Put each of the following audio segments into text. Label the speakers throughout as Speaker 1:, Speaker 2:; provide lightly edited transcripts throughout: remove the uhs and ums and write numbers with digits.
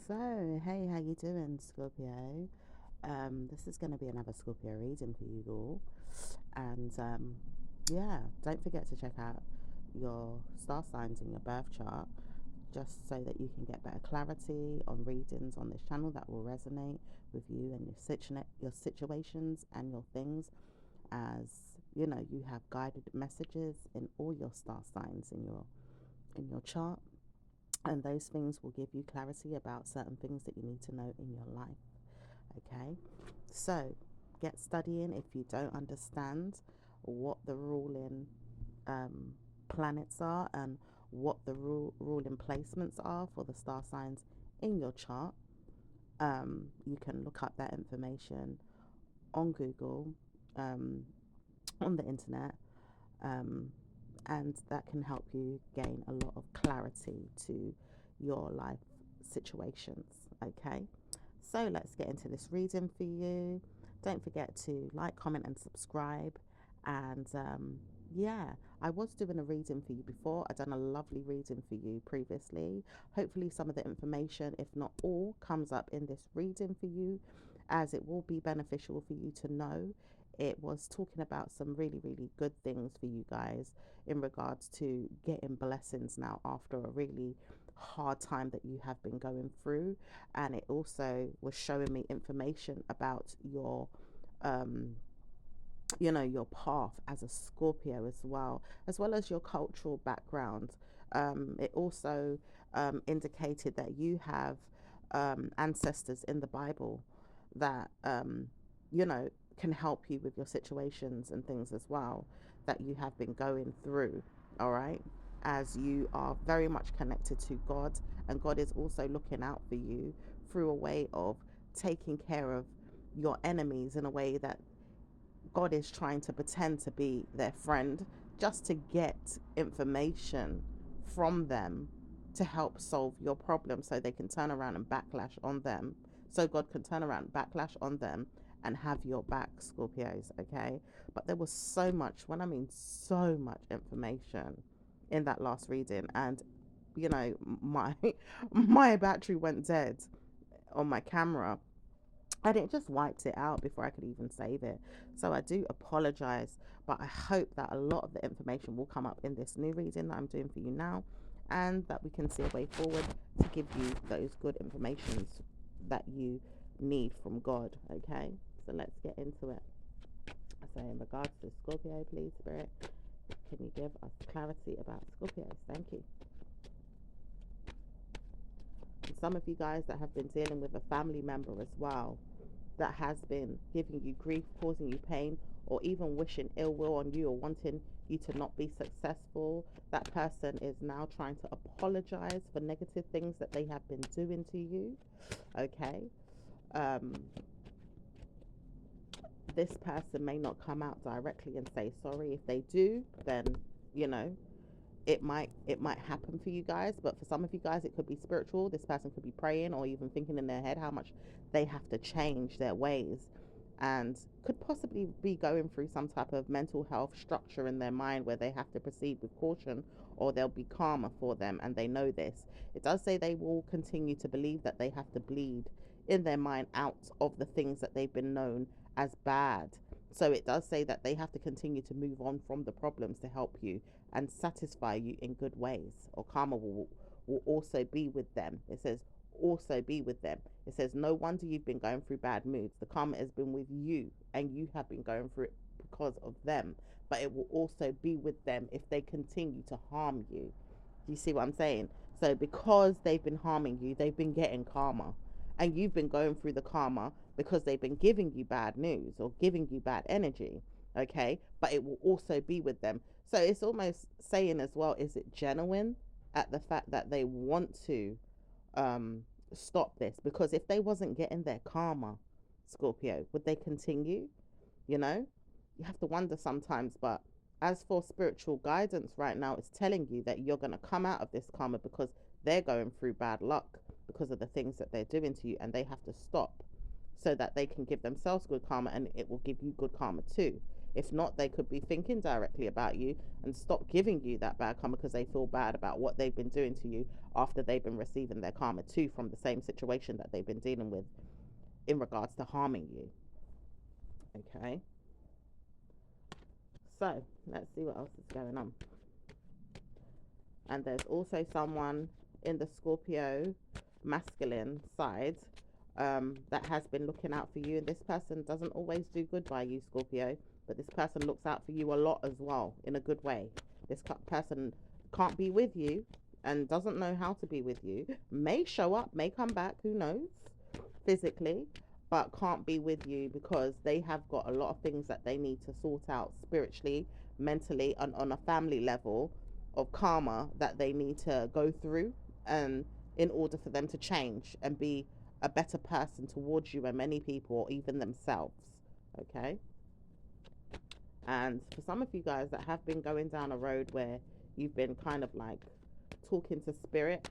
Speaker 1: So, hey, how you doing, Scorpio? This is going to be another Scorpio reading for you all. And yeah, don't forget to check out your star signs in your birth chart just so that you can get better clarity on readings on this channel that will resonate with you and your situations and your things, as you know, you have guided messages in all your star signs in your chart, and those things will give you clarity about certain things that you need to know in your life. Okay, so get studying if you don't understand what the ruling um, planets are and what the ruling placements are for the star signs in your chart. You can look up that information on Google, um, on the internet, um, and that can help you gain a lot of clarity to your life situations. Okay, so let's get into this reading for you. Don't forget to like, comment, and subscribe. And yeah, I was doing a reading for you before. I done a lovely reading for you previously. Hopefully, some of the information, if not all, comes up in this reading for you, as it will be beneficial for you to know. It was talking about some really, really good things for you guys in regards to getting blessings now after a really hard time that you have been going through. And it also was showing me information about your um your path as a Scorpio, as well as your cultural background. It also indicated that you have ancestors in the Bible that you know can help you with your situations and things as well that you have been going through. All right, as you are very much connected to God, and God is also looking out for you through a way of taking care of your enemies in a way that God is trying to pretend to be their friend just to get information from them to help solve your problem so they can turn around and backlash on them. So God can turn around, backlash on them, and have your back, Scorpios, okay? But there was so much, when I mean so much information in that last reading, and my my battery went dead on my camera, and it just wiped it out before I could even save it. So I do apologize, but I hope that a lot of the information will come up in this new reading that I'm doing for you now, and that we can see a way forward to give you those good informations that you need from God. Okay, so let's get into it. So, in regards to Scorpio, please, Spirit, can you give us clarity about Scorpios? Thank you. And some of you guys that have been dealing with a family member as well that has been giving you grief, causing you pain, or even wishing ill will on you or wanting you to not be successful. That person is now trying to apologize for negative things that they have been doing to you. Okay. Um, this person may not come out directly and say sorry. If they do, then you know it might happen for you guys, but for some of you guys it could be spiritual. This person could be praying or even thinking in their head how much they have to change their ways, and could possibly be going through some type of mental health structure in their mind where they have to proceed with caution, or there'll be karma for them, and they know this. It does say they will continue to believe that they have to bleed in their mind out of the things that they've been known as bad. So it does say that they have to continue to move on from the problems to help you and satisfy you in good ways, or karma will also be with them. It says also be with them. It says no wonder you've been going through bad moods. The karma has been with you, and you have been going through it because of them. But it will also be with them if they continue to harm you. Do you see what I'm saying? So because they've been harming you, they've been getting karma, and you've been going through the karma because they've been giving you bad news or giving you bad energy. Okay, but it will also be with them. So it's almost saying as well, is it genuine at the fact that they want to um stop this? Because if they wasn't getting their karma, Scorpio, would they continue? You know, you have to wonder sometimes. But as for spiritual guidance right now, it's telling you that you're going to come out of this karma because they're going through bad luck because of the things that they're doing to you, and they have to stop so that they can give themselves good karma, and it will give you good karma too. If not, they could be thinking directly about you and stop giving you that bad karma because they feel bad about what they've been doing to you after they've been receiving their karma too from the same situation that they've been dealing with in regards to harming you. Okay, so let's see what else is going on. And there's also someone in the Scorpio masculine side that has been looking out for you, and this person doesn't always do good by you, Scorpio, but this person looks out for you a lot as well, in a good way. This person can't be with you and doesn't know how to be with you, may show up, may come back, who knows, physically, but can't be with you because they have got a lot of things that they need to sort out spiritually, mentally, and on a family level of karma that they need to go through, and in order for them to change and be a better person towards you and many people, or even themselves. Okay, and for some of you guys that have been going down a road where you've been kind of like talking to spirit,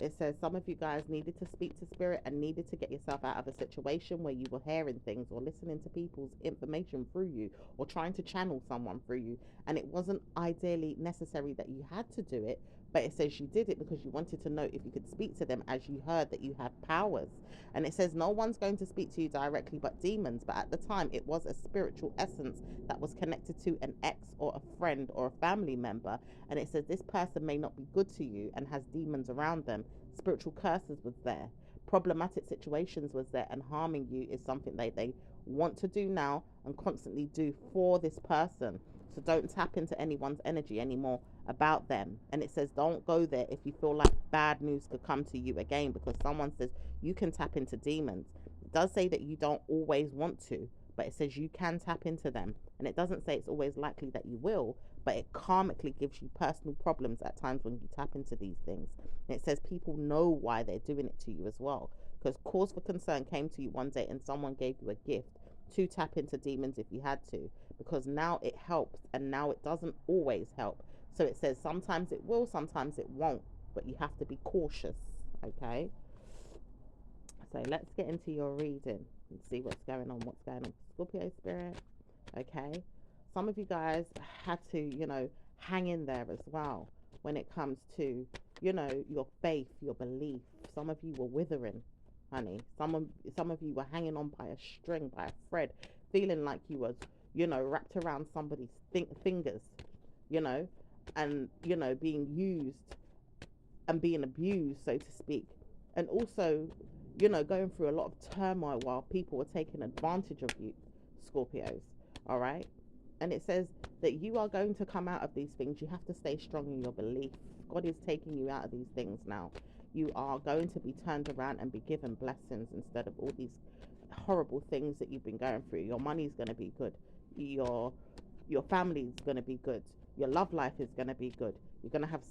Speaker 1: it says some of you guys needed to speak to spirit and needed to get yourself out of a situation where you were hearing things or listening to people's information through you or trying to channel someone through you, and it wasn't ideally necessary that you had to do it, but it says you did it because you wanted to know if you could speak to them as you heard that you had powers. And it says no one's going to speak to you directly but demons, but at the time it was a spiritual essence that was connected to an ex or a friend or a family member. And it says this person may not be good to you and has demons around them. Spiritual curses was there, problematic situations was there, and harming you is something they want to do now and constantly do for this person. So don't tap into anyone's energy anymore about them. And it says don't go there if you feel like bad news could come to you again, because someone says you can tap into demons. It does say that you don't always want to, but it says you can tap into them. And it doesn't say it's always likely that you will, but it karmically gives you personal problems at times when you tap into these things. And it says people know why they're doing it to you as well, because cause for concern came to you one day and someone gave you a gift to tap into demons if you had to, because now it helps and now it doesn't always help. So it says sometimes it will, sometimes it won't, but you have to be cautious. Okay, so let's get into your reading and see what's going on. What's going on, Scorpio spirit? Okay, some of you guys had to, hang in there as well when it comes to, your faith, your belief. Some of you were withering, honey. Some of you were hanging on by a string, by a thread, feeling like you was, wrapped around somebody's fingers, you know, and being used and being abused, so to speak, and also, going through a lot of turmoil while people were taking advantage of you, Scorpios. All right. And it says that you are going to come out of these things. You have to stay strong in your belief. God is taking you out of these things now. You are going to be turned around and be given blessings instead of all these horrible things that you've been going through. Your money's going to be good. Your family's going to be good. Your love life is going to be good. You're going to have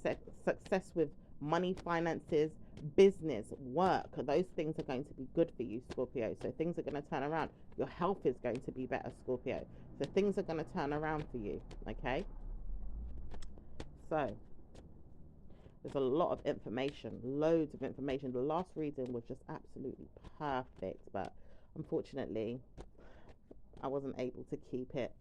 Speaker 1: success with money, finances, business, work. Those things are going to be good for you, Scorpio. So things are going to turn around. Your health is going to be better, Scorpio. So things are going to turn around for you, okay? So there's a lot of information, loads of information. The last reading was just absolutely perfect, but unfortunately I wasn't able to keep it,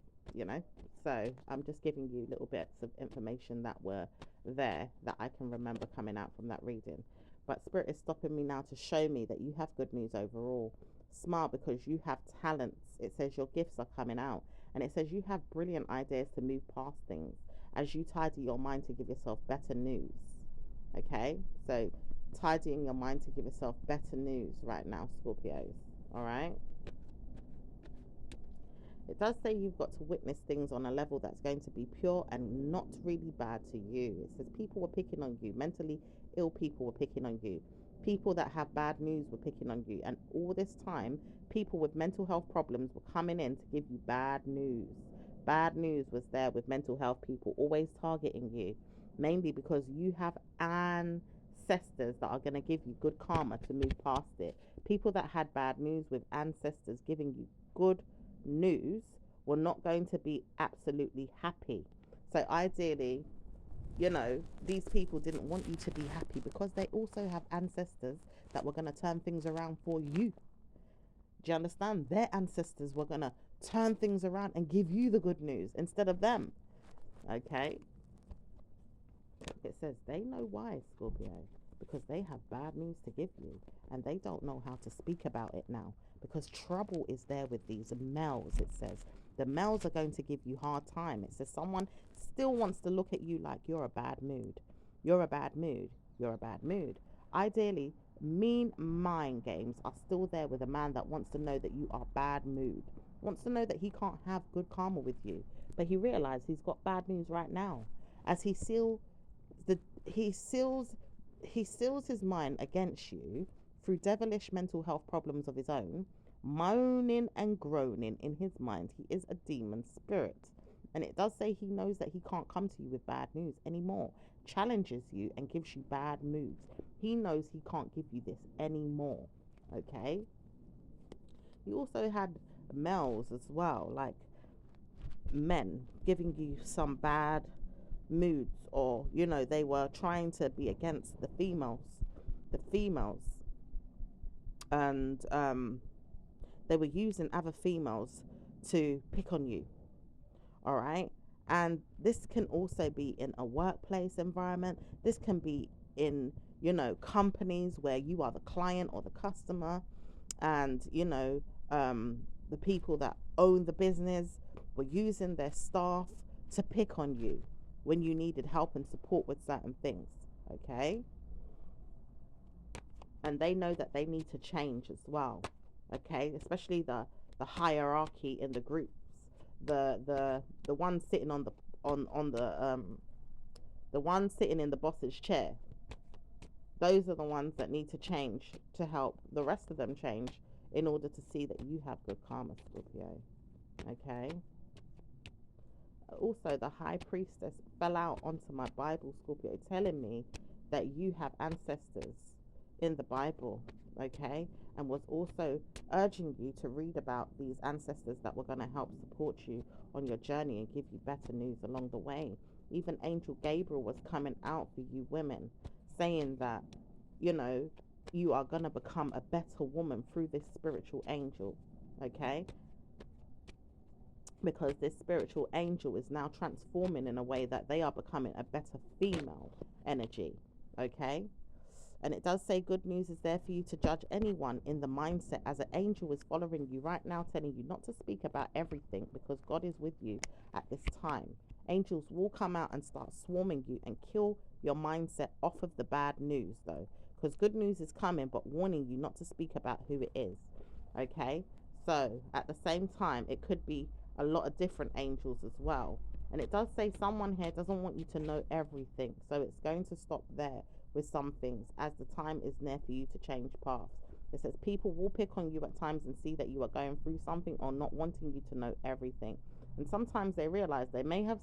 Speaker 1: So I'm just giving you little bits of information that were there that I can remember coming out from that reading. But Spirit is stopping me now to show me that you have good news overall. Smile because you have talents. It says your gifts are coming out. And it says you have brilliant ideas to move past things as you tidy your mind to give yourself better news. Okay? So tidying your mind to give yourself better news right now, Scorpios. All right? It does say you've got to witness things on a level that's going to be pure and not really bad to you. It says people were picking on you. Mentally ill people were picking on you. People that have bad news were picking on you. And all this time, people with mental health problems were coming in to give you bad news. Bad news was there with mental health people always targeting you, mainly because you have ancestors that are going to give you good karma to move past it. People that had bad news with ancestors giving you good news were not going to be absolutely happy. So ideally, these people didn't want you to be happy because they also have ancestors that were going to turn things around for you. Do you understand? Their ancestors were going to turn things around and give you the good news instead of them. Okay? It says they know why, Scorpio, because they have bad news to give you and they don't know how to speak about it now because trouble is there with these males. It says the males are going to give you hard time. It says someone still wants to look at you like you're a bad mood. You're a bad mood. You're a bad mood. Ideally, mean mind games are still there with a man that wants to know that you are bad mood, wants to know that he can't have good karma with you, but he realized he's got bad news right now as the he seals he seals his mind against you through devilish mental health problems of his own, moaning and groaning in his mind. He is a demon spirit. And it does say he knows that he can't come to you with bad news anymore, challenges you and gives you bad moods. He knows he can't give you this anymore. Okay? You also had males as well, like men giving you some bad moods, or they were trying to be against the females, and they were using other females to pick on you. All right. And this can also be in a workplace environment. This can be in companies where you are the client or the customer, and the people that own the business were using their staff to pick on you when you needed help and support with certain things. Okay? And they know that they need to change as well. Okay? Especially the hierarchy in the groups. The one sitting on the one sitting in the boss's chair. Those are the ones that need to change to help the rest of them change in order to see that you have good karma, Scorpio. Okay? Also, the high priestess fell out onto my Bible, Scorpio, telling me that you have ancestors in the Bible, okay? And was also urging you to read about these ancestors that were going to help support you on your journey and give you better news along the way. Even Angel Gabriel was coming out for you women, saying that, you are going to become a better woman through this spiritual angel, okay? Because this spiritual angel is now transforming in a way that they are becoming a better female energy, okay? And it does say good news is there for you to judge anyone in the mindset, as an angel is following you right now, telling you not to speak about everything because God is with you at this time. Angels will come out and start swarming you and kill your mindset off of the bad news, though, because good news is coming, but warning you not to speak about who it is, okay? So at the same time, it could be a lot of different angels as well. And it does say someone here doesn't want you to know everything, so it's going to stop there with some things as the time is near for you to change paths. It says people will pick on you at times and see that you are going through something or not wanting you to know everything. And sometimes they realize they may have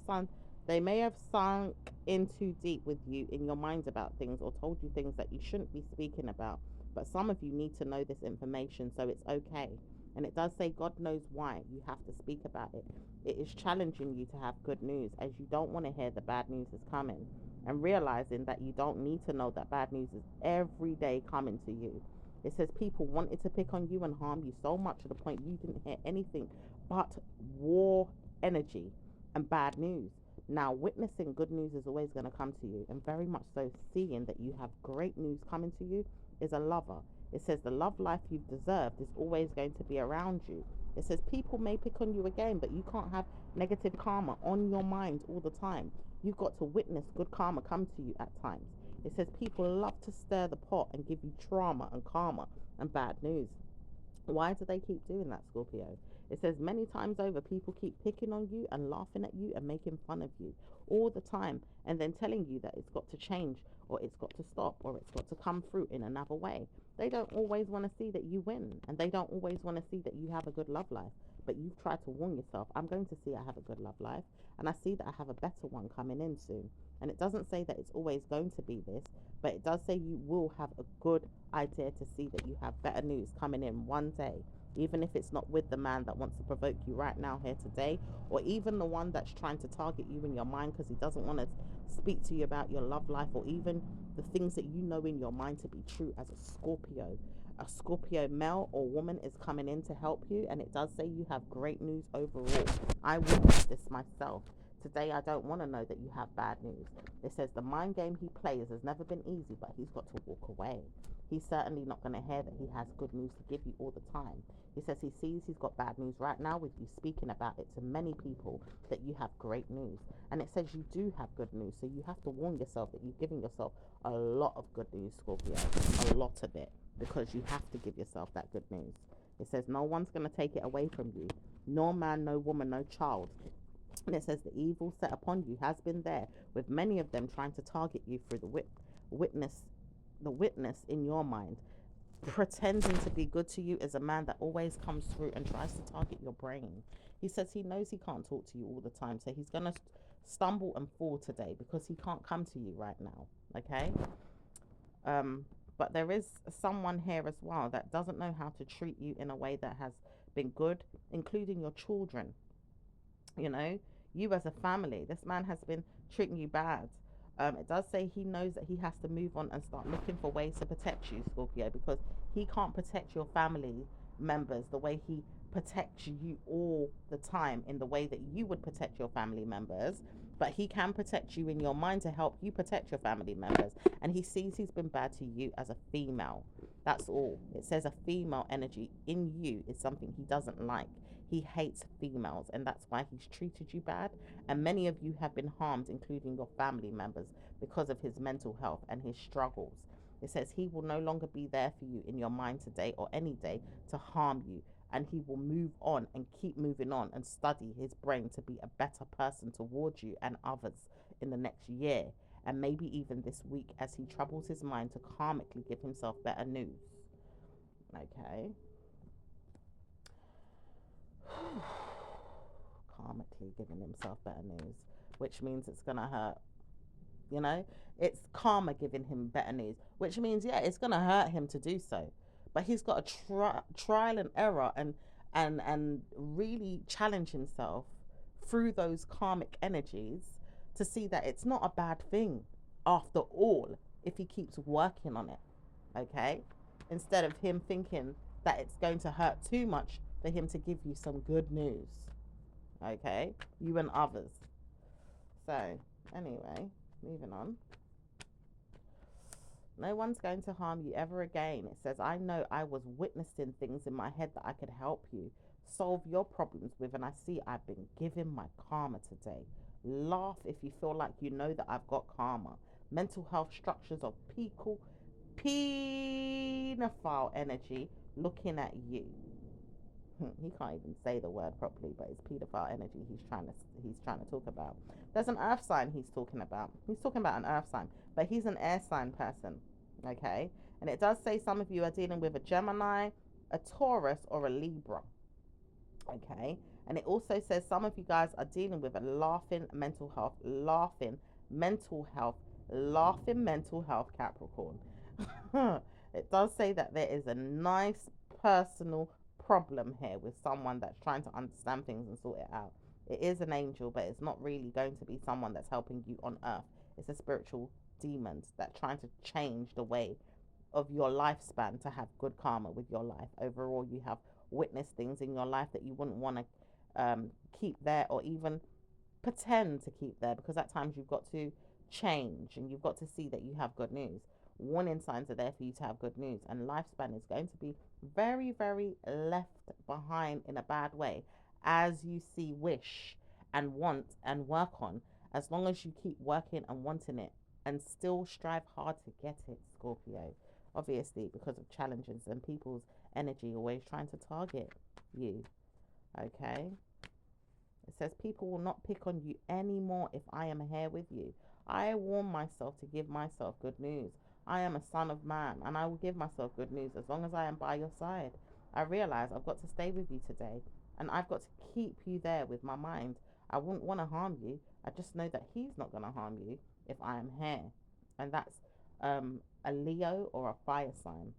Speaker 1: sunk in too deep with you in your minds about things or told you things that you shouldn't be speaking about. But some of you need to know this information, so it's okay. And it does say God knows why you have to speak about it. It is challenging you to have good news, as you don't want to hear the bad news is coming, and realizing that you don't need to know that bad news is every day coming to you. It says people wanted to pick on you and harm you so much to the point you didn't hear anything but war energy and bad news. Now, witnessing good news is always going to come to you, and very much so seeing that you have great news coming to you is a lover. It says the love life you've deserved is always going to be around you. It says people may pick on you again, but you can't have negative karma on your mind all the time. You've got to witness good karma come to you at times. It says people love to stir the pot and give you trauma and karma and bad news. Why do they keep doing that, Scorpio? It says many times over, people keep picking on you and laughing at you and making fun of you all the time, and then telling you that it's got to change, or it's got to stop, or it's got to come through in another way. They don't always want to see that you win, and they don't always want to see that you have a good love life. But you've tried to warn yourself, I'm going to see I have a good love life, and I see that I have a better one coming in soon. And it doesn't say that it's always going to be this, but it does say you will have a good idea to see that you have better news coming in one day. Even if it's not with the man that wants to provoke you right now here today, or even the one that's trying to target you in your mind because he doesn't want to speak to you about your love life, or even the things that you know in your mind to be true as a Scorpio. A Scorpio male or woman is coming in to help you, and it does say you have great news overall. I witnessed this myself. Today, I don't want to know that you have bad news. It says the mind game he plays has never been easy, but he's got to walk away. He's certainly not going to hear that he has good news to give you all the time. He says he sees he's got bad news right now with you speaking about it to many people, that you have great news. And it says you do have good news, so you have to warn yourself that you're giving yourself a lot of good news, Scorpio. A lot of it. Because you have to give yourself that good news. It says no one's going to take it away from you. No man, no woman, no child. And it says the evil set upon you has been there, with many of them trying to target you through witness, the witness in your mind. Pretending to be good to you is a man that always comes through and tries to target your brain. He says he knows he can't talk to you all the time, so he's going to stumble and fall today because he can't come to you right now. Okay? But there is someone here as well that doesn't know how to treat you in a way that has been good, including your children. You know, you as a family, this man has been treating you bad. It does say he knows that he has to move on and start looking for ways to protect you, Scorpio, because he can't protect your family members the way he protects you all the time, in the way that you would protect your family members. But he can protect you in your mind to help you protect your family members. And he sees he's been bad to you as a female. That's all. It says a female energy in you is something he doesn't like. He hates females, and that's why he's treated you bad. And many of you have been harmed, including your family members, because of his mental health and his struggles. It says he will no longer be there for you in your mind today or any day to harm you. And he will move on and keep moving on and study his brain to be a better person towards you and others in the next year. And maybe even this week, as he troubles his mind to karmically give himself better news. Okay. Karmically giving himself better news, which means it's gonna hurt. You know, it's karma giving him better news, which means, yeah, it's gonna hurt him to do so. But he's got to trial and error and really challenge himself through those karmic energies to see that it's not a bad thing after all if he keeps working on it. Okay, instead of him thinking that it's going to hurt too much for him to give you some good news. Okay, you and others. So anyway, moving on. No one's going to harm you ever again. It says, I know I was witnessing things in my head that I could help you solve your problems with, and I see I've been given my karma today. Laugh if you feel like you know that I've got karma. Mental health structures of pedophile energy looking at you. He can't even say the word properly, but it's pedophile energy he's trying to talk about. There's an earth sign he's talking about. He's talking about an earth sign, but he's an air sign person. Okay? And it does say some of you are dealing with a Gemini, a Taurus, or a Libra. Okay? And it also says some of you guys are dealing with a laughing mental health Capricorn. It does say that there is a nice personal problem here with someone that's trying to understand things and sort it out. It is an angel, but it's not really going to be someone that's helping you on earth. It's a spiritual demon that's trying to change the way of your lifespan to have good karma with your life. Overall, you have witnessed things in your life that you wouldn't want to keep there, or even pretend to keep there, because at times you've got to change and you've got to see that you have good news. Warning signs are there for you to have good news, and lifespan is going to be very, very left behind in a bad way, as you see wish and want and work on. As long as you keep working and wanting it and still strive hard to get it, Scorpio, obviously because of challenges and people's energy always trying to target you. Okay, it says people will not pick on you anymore if I am here with you. I warn myself to give myself good news. I am a son of man, and I will give myself good news as long as I am by your side. I realize I've got to stay with you today, and I've got to keep you there with my mind. I wouldn't want to harm you. I just know that he's not going to harm you if I am here. And that's a Leo or a fire sign.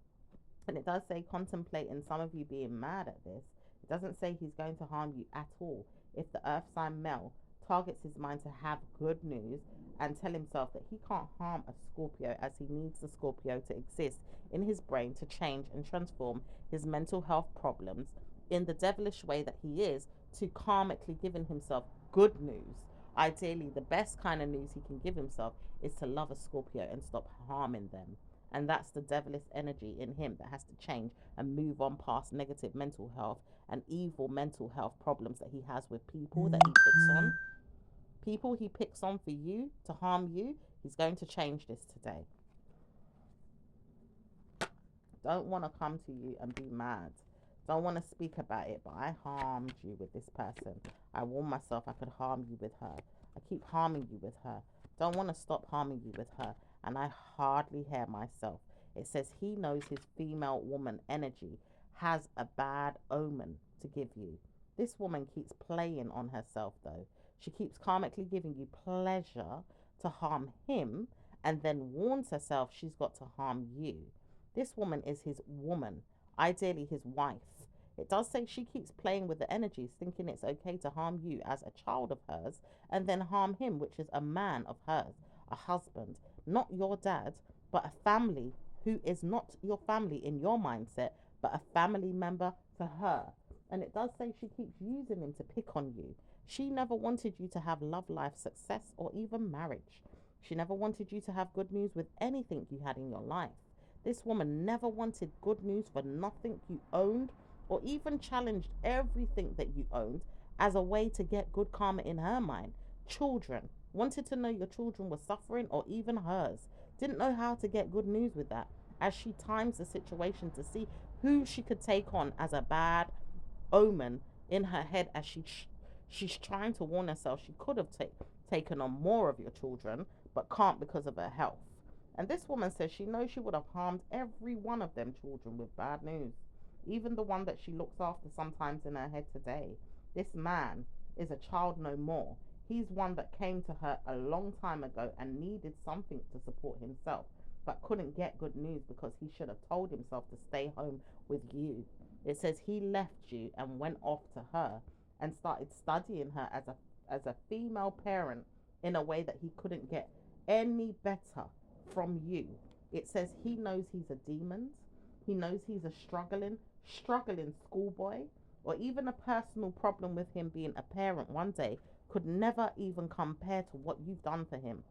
Speaker 1: And it does say contemplating some of you being mad at this. It doesn't say he's going to harm you at all. If the earth sign male targets his mind to have good news and tell himself that he can't harm a Scorpio, as he needs the Scorpio to exist in his brain to change and transform his mental health problems in the devilish way that he is, to karmically giving himself good news. Ideally, the best kind of news he can give himself is to love a Scorpio and stop harming them. And that's the devilish energy in him that has to change and move on past negative mental health and evil mental health problems that he has with people that he picks on. People he picks on for you, to harm you. He's going to change this today. Don't want to come to you and be mad. Don't want to speak about it, but I harmed you with this person. I warned myself I could harm you with her. I keep harming you with her. Don't want to stop harming you with her. And I hardly hear myself. It says he knows his female woman energy has a bad omen to give you. This woman keeps playing on herself, though. She keeps karmically giving you pleasure to harm him, and then warns herself she's got to harm you. This woman is his woman, ideally his wife. It does say she keeps playing with the energies, thinking it's okay to harm you as a child of hers, and then harm him, which is a man of hers, a husband, not your dad, but a family who is not your family in your mindset, but a family member to her. And it does say she keeps using him to pick on you. She never wanted you to have love life, success, or even marriage. She never wanted you to have good news with anything you had in your life. This woman never wanted good news for nothing you owned, or even challenged everything that you owned as a way to get good karma in her mind. Children. Wanted to know your children were suffering, or even hers. Didn't know how to get good news with that, as she times the situation to see who she could take on as a bad omen in her head, as she's trying to warn herself she could have taken on more of your children, but can't because of her health. And this woman says she knows she would have harmed every one of them children with bad news, even the one that she looks after sometimes in her head today. This man is a child no more. He's one that came to her a long time ago and needed something to support himself, but couldn't get good news because he should have told himself to stay home with you. It says he left you and went off to her and started studying her as a female parent in a way that he couldn't get any better from you. It says he knows he's a demon. He knows he's a struggling schoolboy, or even a personal problem with him being a parent one day could never even compare to what you've done for him.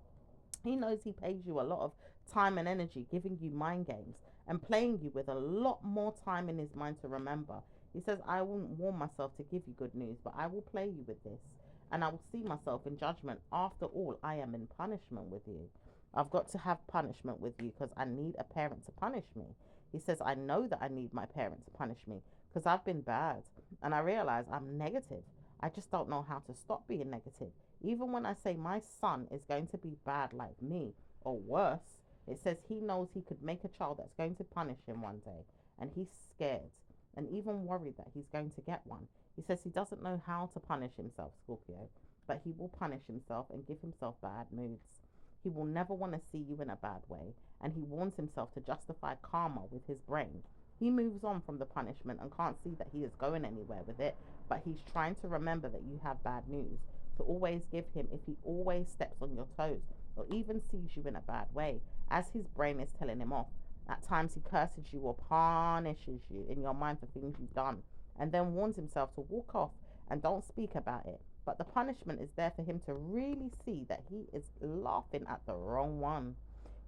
Speaker 1: He knows he pays you a lot of time and energy, giving you mind games and playing you with a lot more time in his mind to remember. He says, I won't warn myself to give you good news, but I will play you with this, and I will see myself in judgment. After all, I am in punishment with you. I've got to have punishment with you because I need a parent to punish me. He says, I know that I need my parent to punish me because I've been bad, and I realize I'm negative. I just don't know how to stop being negative. Even when I say my son is going to be bad like me, or worse, it says he knows he could make a child that's going to punish him one day, and he's scared and even worried that he's going to get one. He says he doesn't know how to punish himself, Scorpio, but he will punish himself and give himself bad moods. He will never want to see you in a bad way, and he warns himself to justify karma with his brain. He moves on from the punishment and can't see that he is going anywhere with it, but he's trying to remember that you have bad news, to always give him if he always steps on your toes or even sees you in a bad way, as his brain is telling him off. At times he curses you or punishes you in your mind for things you've done, and then warns himself to walk off and don't speak about it. But the punishment is there for him to really see that he is laughing at the wrong one.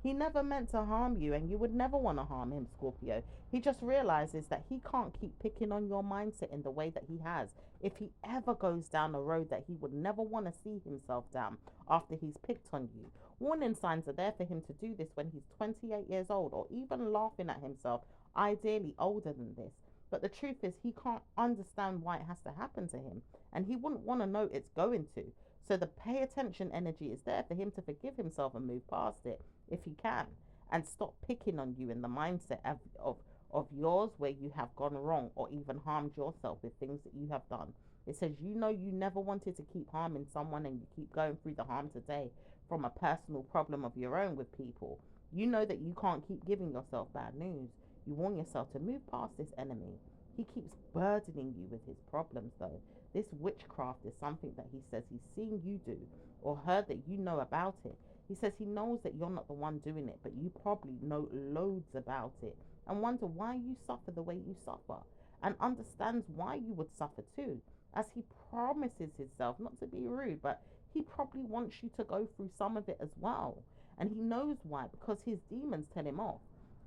Speaker 1: He never meant to harm you, and you would never want to harm him, Scorpio. He just realizes that he can't keep picking on your mindset in the way that he has. If he ever goes down a road that he would never want to see himself down after he's picked on you. Warning signs are there for him to do this when he's 28 years old, or even laughing at himself, ideally older than this. But the truth is, he can't understand why it has to happen to him, and he wouldn't want to know it's going to. So the pay attention energy is there for him to forgive himself and move past it if he can, and stop picking on you in the mindset of yours where you have gone wrong or even harmed yourself with things that you have done. It says you know you never wanted to keep harming someone, and you keep going through the harm today from a personal problem of your own with people. You know that you can't keep giving yourself bad news. You warn yourself to move past this enemy. He keeps burdening you with his problems, though. This witchcraft is something that he says he's seen you do or heard that you know about it. He says he knows that you're not the one doing it, but you probably know loads about it and wonder why you suffer the way you suffer, and understands why you would suffer too, as he promises himself, not to be rude, but he probably wants you to go through some of it as well. And he knows why, because his demons tell him off.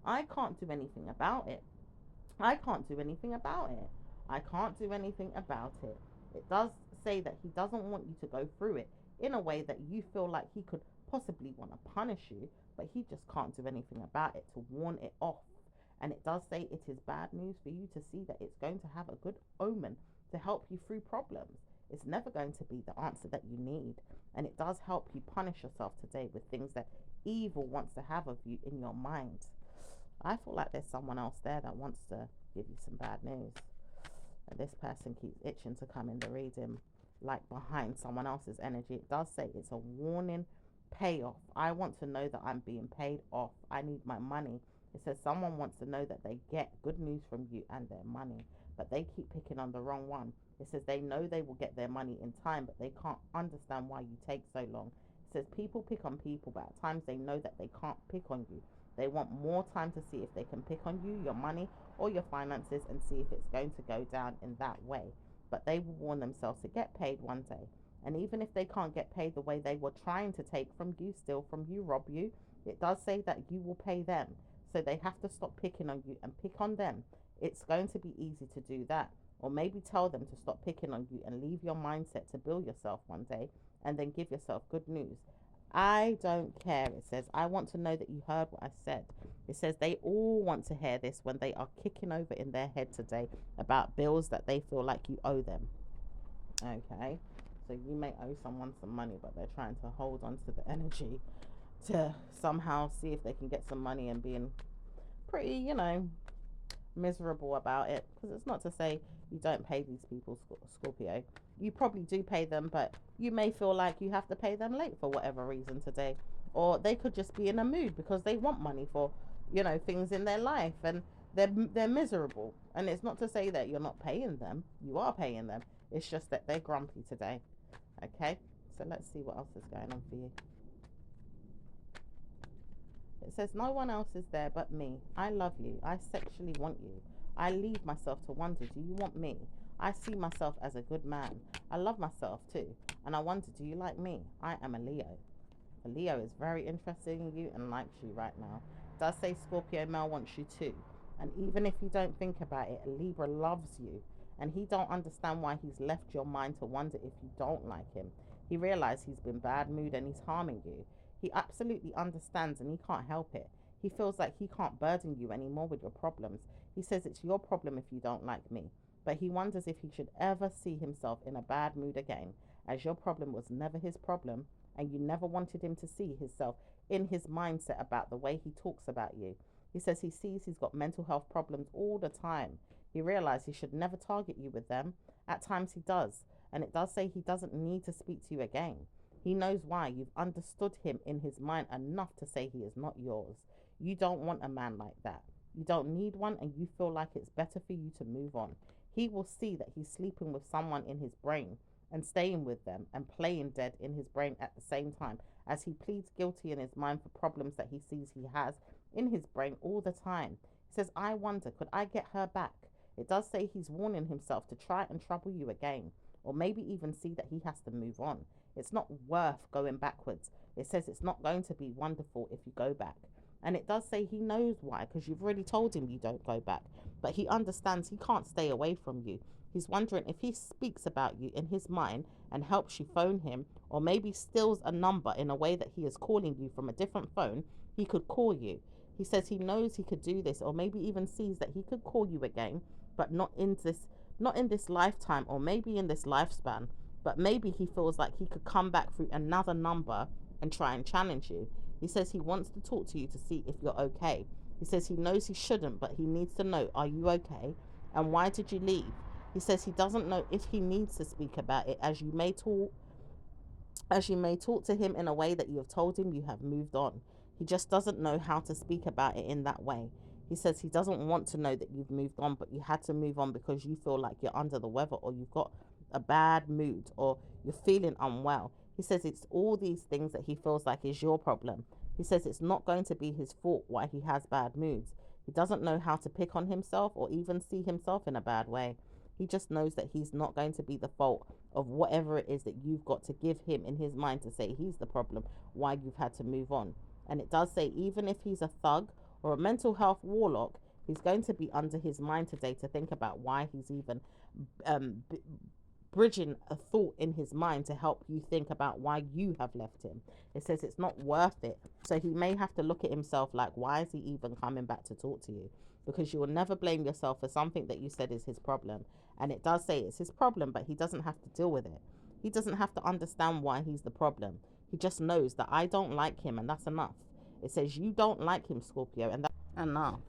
Speaker 1: I can't do anything about it. I can't do anything about it. I can't do anything about it. It does say that he doesn't want you to go through it in a way that you feel like he could possibly want to punish you, but he just can't do anything about it to warn it off. And it does say it is bad news for you to see that it's going to have a good omen to help you through problems. It's never going to be the answer that you need. And it does help you punish yourself today with things that evil wants to have of you in your mind. I feel like there's someone else there that wants to give you some bad news. And this person keeps itching to come in the reading, like behind someone else's energy. It does say it's a warning payoff. I want to know that I'm being paid off. I need my money. It says someone wants to know that they get good news from you and their money, but they keep picking on the wrong one. It says they know they will get their money in time, but they can't understand why you take so long. It says people pick on people, but at times they know that they can't pick on you. They want more time to see if they can pick on you, your money, or your finances, and see if it's going to go down in that way. But they will warn themselves to get paid one day. And even if they can't get paid the way they were trying to take from you, steal from you, rob you, it does say that you will pay them. So they have to stop picking on you and pick on them. It's going to be easy to do that. Or maybe tell them to stop picking on you and leave your mindset to build yourself one day, and then give yourself good news. I don't care. It says, I want to know that you heard what I said. It says they all want to hear this when they are kicking over in their head today about bills that they feel like you owe them. Okay. So you may owe someone some money, but they're trying to hold on to the energy to somehow see if they can get some money, and being pretty, miserable about it. Because it's not to say you don't pay these people, Scorpio. You probably do pay them, but you may feel like you have to pay them late for whatever reason today. Or they could just be in a mood because they want money for, things in their life, and they're miserable. And it's not to say that you're not paying them. You are paying them. It's just that they're grumpy today. Okay? So let's see what else is going on for you. It says, no one else is there but me. I love you. I sexually want you. I leave myself to wonder, do you want me? I see myself as a good man. I love myself too. And I wonder, do you like me? I am a Leo. A Leo is very interested in you and likes you right now. It does say Scorpio male wants you too. And even if you don't think about it, a Libra loves you. And he don't understand why he's left your mind to wonder if you don't like him. He realized he's been bad mood and he's harming you. He absolutely understands and he can't help it. He feels like he can't burden you anymore with your problems. He says it's your problem if you don't like me. But he wonders if he should ever see himself in a bad mood again, as your problem was never his problem, and you never wanted him to see himself in his mindset about the way he talks about you. He says he sees he's got mental health problems all the time. He realized he should never target you with them. At times he does, and it does say he doesn't need to speak to you again. He knows why. You've understood him in his mind enough to say he is not yours. You don't want a man like that. You don't need one, and you feel like it's better for you to move on. He will see that he's sleeping with someone in his brain and staying with them and playing dead in his brain at the same time, as he pleads guilty in his mind for problems that he sees he has in his brain all the time. He says, I wonder, could I get her back? It does say he's warning himself to try and trouble you again, or maybe even see that he has to move on. It's not worth going backwards. It says it's not going to be wonderful if you go back. And it does say he knows why, because you've already told him you don't go back. But he understands he can't stay away from you. He's wondering if he speaks about you in his mind and helps you phone him, or maybe steals a number in a way that he is calling you from a different phone, he could call you. He says he knows he could do this, or maybe even sees that he could call you again, but not in this lifetime, or maybe in this lifespan. But maybe he feels like he could come back through another number and try and challenge you. He says he wants to talk to you to see if you're okay. He says he knows he shouldn't, but he needs to know, are you okay? And why did you leave? He says he doesn't know if he needs to speak about it, as you may talk to him in a way that you have told him you have moved on. He just doesn't know how to speak about it in that way. He says he doesn't want to know that you've moved on, but you had to move on because you feel like you're under the weather, or you've got a bad mood, or you're feeling unwell. He says it's all these things that he feels like is your problem. He says it's not going to be his fault why he has bad moods. He doesn't know how to pick on himself or even see himself in a bad way. He just knows that he's not going to be the fault of whatever it is that you've got to give him in his mind to say he's the problem, why you've had to move on. And it does say even if he's a thug or a mental health warlock, he's going to be under his mind today to think about why he's even um, bridging a thought in his mind to help you think about why you have left him. It says it's not worth it. So he may have to look at himself like, why is he even coming back to talk to you? Because you will never blame yourself for something that you said is his problem. And it does say it's his problem, but he doesn't have to deal with it. He doesn't have to understand why he's the problem. He just knows that I don't like him, and that's enough. It says you don't like him, Scorpio, and that's enough.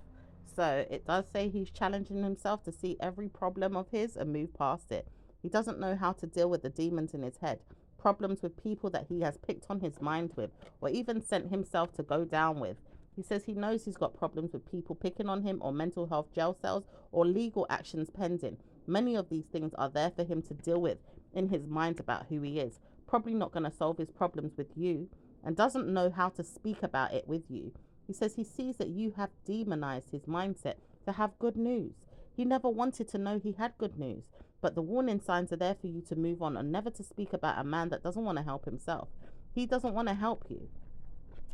Speaker 1: So it does say he's challenging himself to see every problem of his and move past it. He doesn't know how to deal with the demons in his head, problems with people that he has picked on his mind with, or even sent himself to go down with. He says he knows he's got problems with people picking on him, or mental health jail cells, or legal actions pending. Many of these things are there for him to deal with in his mind about who he is. Probably not going to solve his problems with you, and doesn't know how to speak about it with you. He says he sees that you have demonized his mindset to have good news. He never wanted to know he had good news. But the warning signs are there for you to move on and never to speak about a man that doesn't want to help himself. He doesn't want to help you,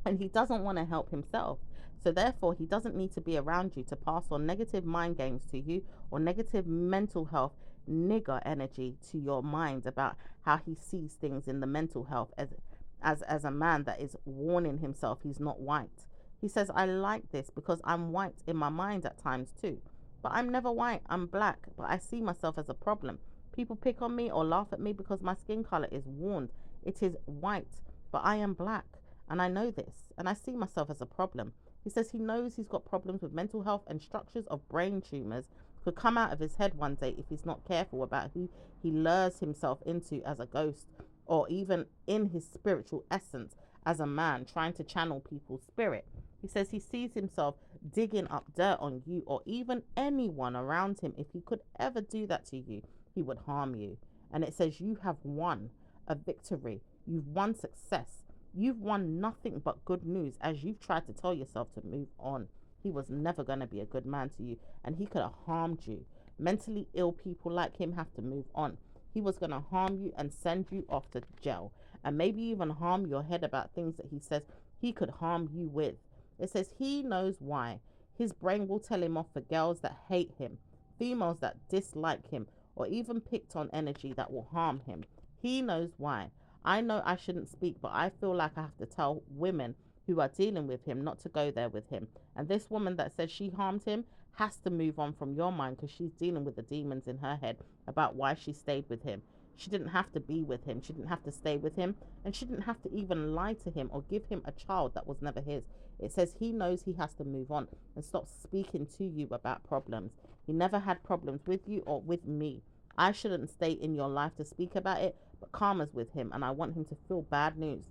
Speaker 1: and he doesn't want to help himself. So therefore, he doesn't need to be around you to pass on negative mind games to you or negative mental health nigger energy to your mind about how he sees things in the mental health as a man that is warning himself he's not white. He says, I like this because I'm white in my mind at times too. But I'm never white, I'm black, but I see myself as a problem. People pick on me or laugh at me because my skin color is warned. It is white, but I am black, and I know this, and I see myself as a problem. He says he knows he's got problems with mental health, and structures of brain tumors could come out of his head one day if he's not careful about who he lures himself into as a ghost, or even in his spiritual essence as a man trying to channel people's spirit. He says he sees himself digging up dirt on you or even anyone around him. If he could ever do that to you, he would harm you. And it says you have won a victory. You've won success. You've won nothing but good news as you've tried to tell yourself to move on. He was never going to be a good man to you, and he could have harmed you. Mentally ill people like him have to move on. He was going to harm you and send you off to jail, and maybe even harm your head about things that he says he could harm you with. It says he knows why. His brain will tell him off for girls that hate him, females that dislike him, or even picked on energy that will harm him. He knows why. I know I shouldn't speak, but I feel like I have to tell women who are dealing with him not to go there with him. And this woman that says she harmed him has to move on from your mind, because she's dealing with the demons in her head about why she stayed with him. She didn't have to be with him. She didn't have to stay with him. And she didn't have to even lie to him or give him a child that was never his. It says he knows he has to move on and stop speaking to you about problems. He never had problems with you or with me. I shouldn't stay in your life to speak about it, but karma's with him, and I want him to feel bad news.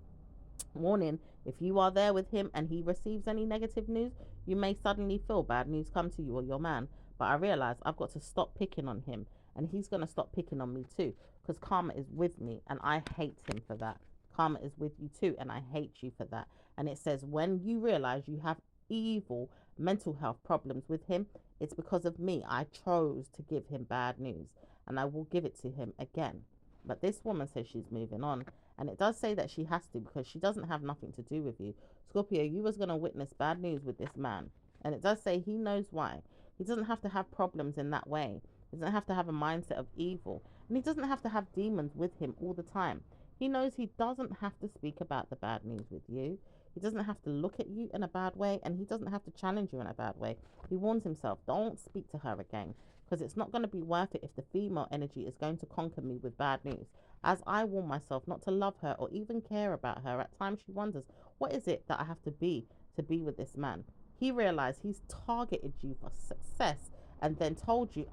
Speaker 1: Warning, if you are there with him and he receives any negative news, you may suddenly feel bad news come to you or your man. But I realize I've got to stop picking on him, and he's going to stop picking on me too, because karma is with me, and I hate him for that. Karma is with you too, and I hate you for that. And it says when you realize you have evil mental health problems with him, it's because of me. I chose to give him bad news, and I will give it to him again. But this woman says she's moving on, and it does say that she has to, because she doesn't have nothing to do with you. Scorpio, you was going to witness bad news with this man, and it does say he knows why. He doesn't have to have problems in that way. He doesn't have to have a mindset of evil, and he doesn't have to have demons with him all the time. He knows he doesn't have to speak about the bad news with you. He doesn't have to look at you in a bad way, and he doesn't have to challenge you in a bad way. He warns himself, don't speak to her again, because it's not going to be worth it if the female energy is going to conquer me with bad news. As I warn myself not to love her or even care about her, at times she wonders, what is it that I have to be with this man? He realized he's targeted you for success and then told you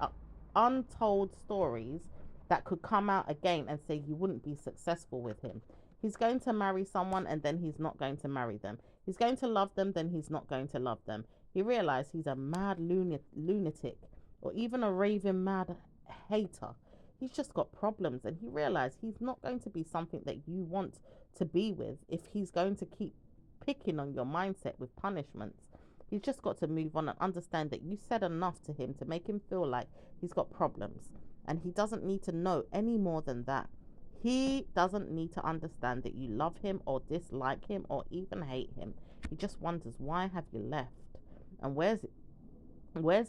Speaker 1: untold stories that could come out again and say you wouldn't be successful with him. He's going to marry someone and then he's not going to marry them. He's going to love them, then he's not going to love them. He realized he's a mad lunatic or even a raving mad hater. he's just got problems, and he realized he's not going to be something that you want to be with if he's going to keep picking on your mindset with punishments. He's just got to move on and understand that you said enough to him to make him feel like he's got problems, and he doesn't need to know any more than that. He doesn't need to understand that you love him or dislike him or even hate him. He just wonders, why have you left? And where's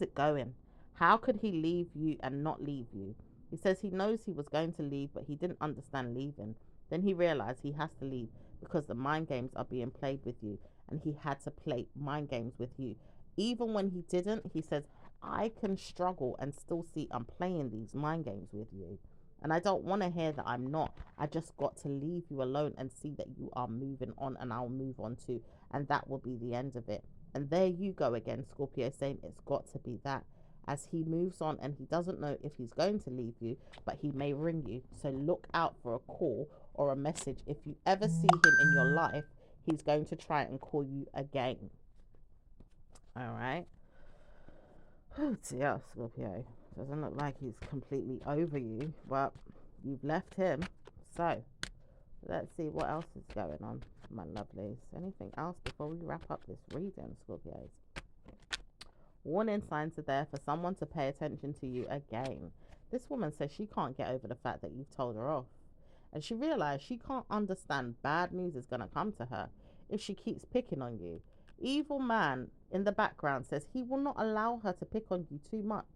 Speaker 1: it going? How could he leave you and not leave you? He says he knows he was going to leave, but he didn't understand leaving. Then he realized he has to leave because the mind games are being played with you, and he had to play mind games with you. Even when he didn't, he says, I can struggle and still see I'm playing these mind games with you. And I don't want to hear that I'm not. I just got to leave you alone and see that you are moving on, and I'll move on too. And that will be the end of it. And there you go again, Scorpio, saying it's got to be that. As he moves on, and he doesn't know if he's going to leave you, but he may ring you. So look out for a call or a message. If you ever see him in your life, he's going to try and call you again. All right. Oh dear, Scorpio. Doesn't look like he's completely over you, but you've left him. So let's see what else is going on, my lovelies. Anything else before we wrap up this reading, Scorpios? Warning signs are there for someone to pay attention to you again. This woman says she can't get over the fact that you've told her off. And she realized she can't understand bad news is going to come to her if she keeps picking on you. Evil man in the background says he will not allow her to pick on you too much.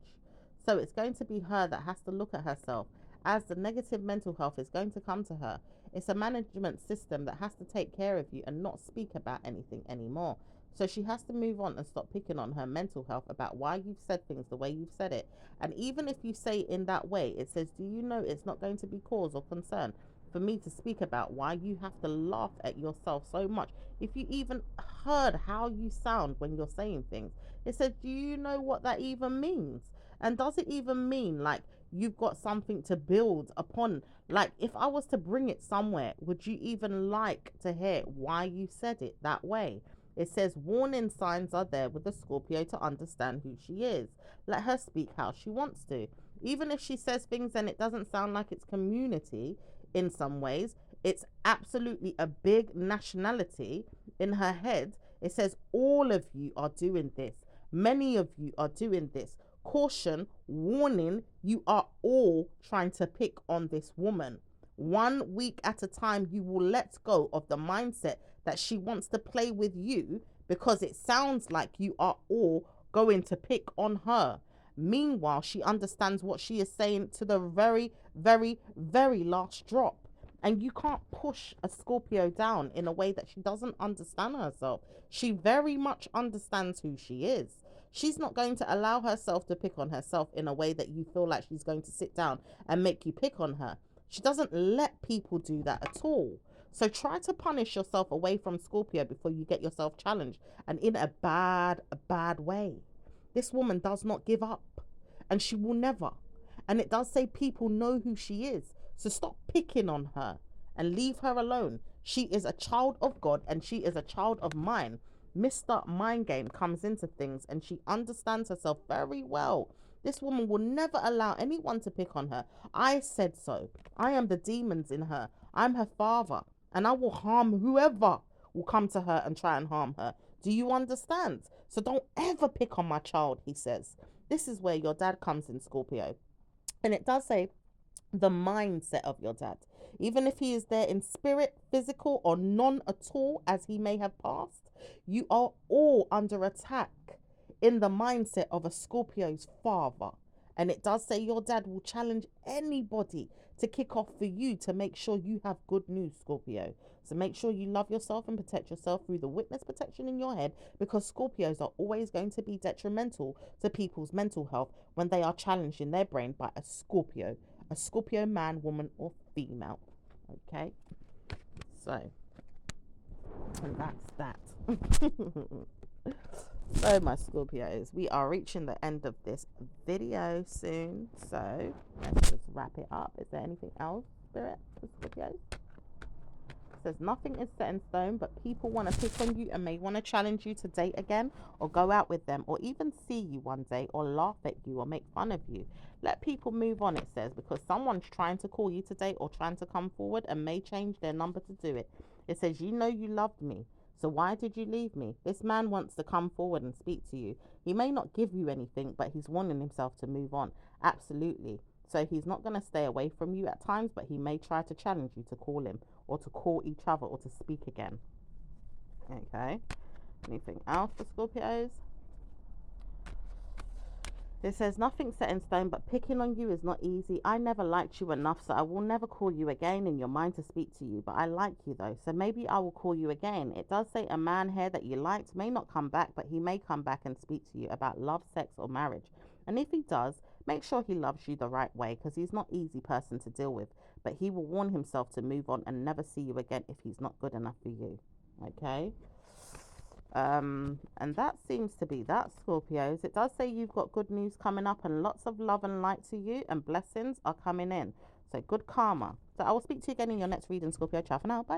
Speaker 1: So it's going to be her that has to look at herself, as the negative mental health is going to come to her. It's a management system that has to take care of you and not speak about anything anymore. So she has to move on and stop picking on her mental health about why you've said things the way you've said it. And even if you say it in that way, it says, do you know it's not going to be cause or concern for me to speak about why you have to laugh at yourself so much? If you even heard how you sound when you're saying things, it says, do you know what that even means? And does it even mean like you've got something to build upon? Like, if I was to bring it somewhere, would you even like to hear why you said it that way? It says warning signs are there with the Scorpio to understand who she is. Let her speak how she wants to. Even if she says things and it doesn't sound like it's community in some ways, it's absolutely a big nationality in her head. It says all of you are doing this. Many of you are doing this. Caution, warning, you are all trying to pick on this woman. 1 week at a time, you will let go of the mindset that she wants to play with you, because it sounds like you are all going to pick on her. Meanwhile, she understands what she is saying to the very, very, very last drop. And you can't push a Scorpio down in a way that she doesn't understand herself. She very much understands who she is. She's not going to allow herself to pick on herself in a way that you feel like she's going to sit down and make you pick on her. She doesn't let people do that at all. So try to punish yourself away from Scorpio before you get yourself challenged, and in a bad way. This woman does not give up, and she will never. And it does say people know who she is. So stop picking on her and leave her alone. She is a child of God, and she is a child of mine. Mr. Mind Game comes into things, and she understands herself very well. This woman will never allow anyone to pick on her. I said so. I am the demons in her. I'm her father, and I will harm whoever will come to her and try and harm her. Do you understand? So don't ever pick on my child, he says. This is where your dad comes in, Scorpio. And it does say the mindset of your dad. Even if he is there in spirit, physical, or none at all, as he may have passed, you are all under attack in the mindset of a Scorpio's father. And it does say your dad will challenge anybody to kick off for you to make sure you have good news, Scorpio. So make sure you love yourself and protect yourself through the witness protection in your head, because Scorpios are always going to be detrimental to people's mental health when they are challenged in their brain by a Scorpio man, woman, or female. Okay? So, and that's that. So, my Scorpios, we are reaching the end of this video soon. So, let's just wrap it up. Is there anything else, Spirit, for Scorpios? Says nothing is set in stone, but people want to pick on you and may want to challenge you to date again or go out with them or even see you one day or laugh at you or make fun of you. Let people move on, it says, because someone's trying to call you to date or trying to come forward and may change their number to do it. It says, you know you loved me, so why did you leave me? This man wants to come forward and speak to you. He may not give you anything, but he's wanting himself to move on. Absolutely. So he's not going to stay away from you at times, but he may try to challenge you to call him or to call each other or to speak again. Okay. Anything else for Scorpios? It says nothing set in stone, but picking on you is not easy. I never liked you enough, so I will never call you again in your mind to speak to you. But I like you though, so maybe I will call you again. It does say a man here that you liked may not come back, but he may come back and speak to you about love, sex, or marriage. And if he does, make sure he loves you the right way, because he's not an easy person to deal with. But he will warn himself to move on and never see you again if he's not good enough for you. Okay. And that seems to be that, Scorpios. It does say you've got good news coming up and lots of love and light to you and blessings are coming in. So good karma. So I will speak to you again in your next reading, Scorpio. Ciao for now. Bye.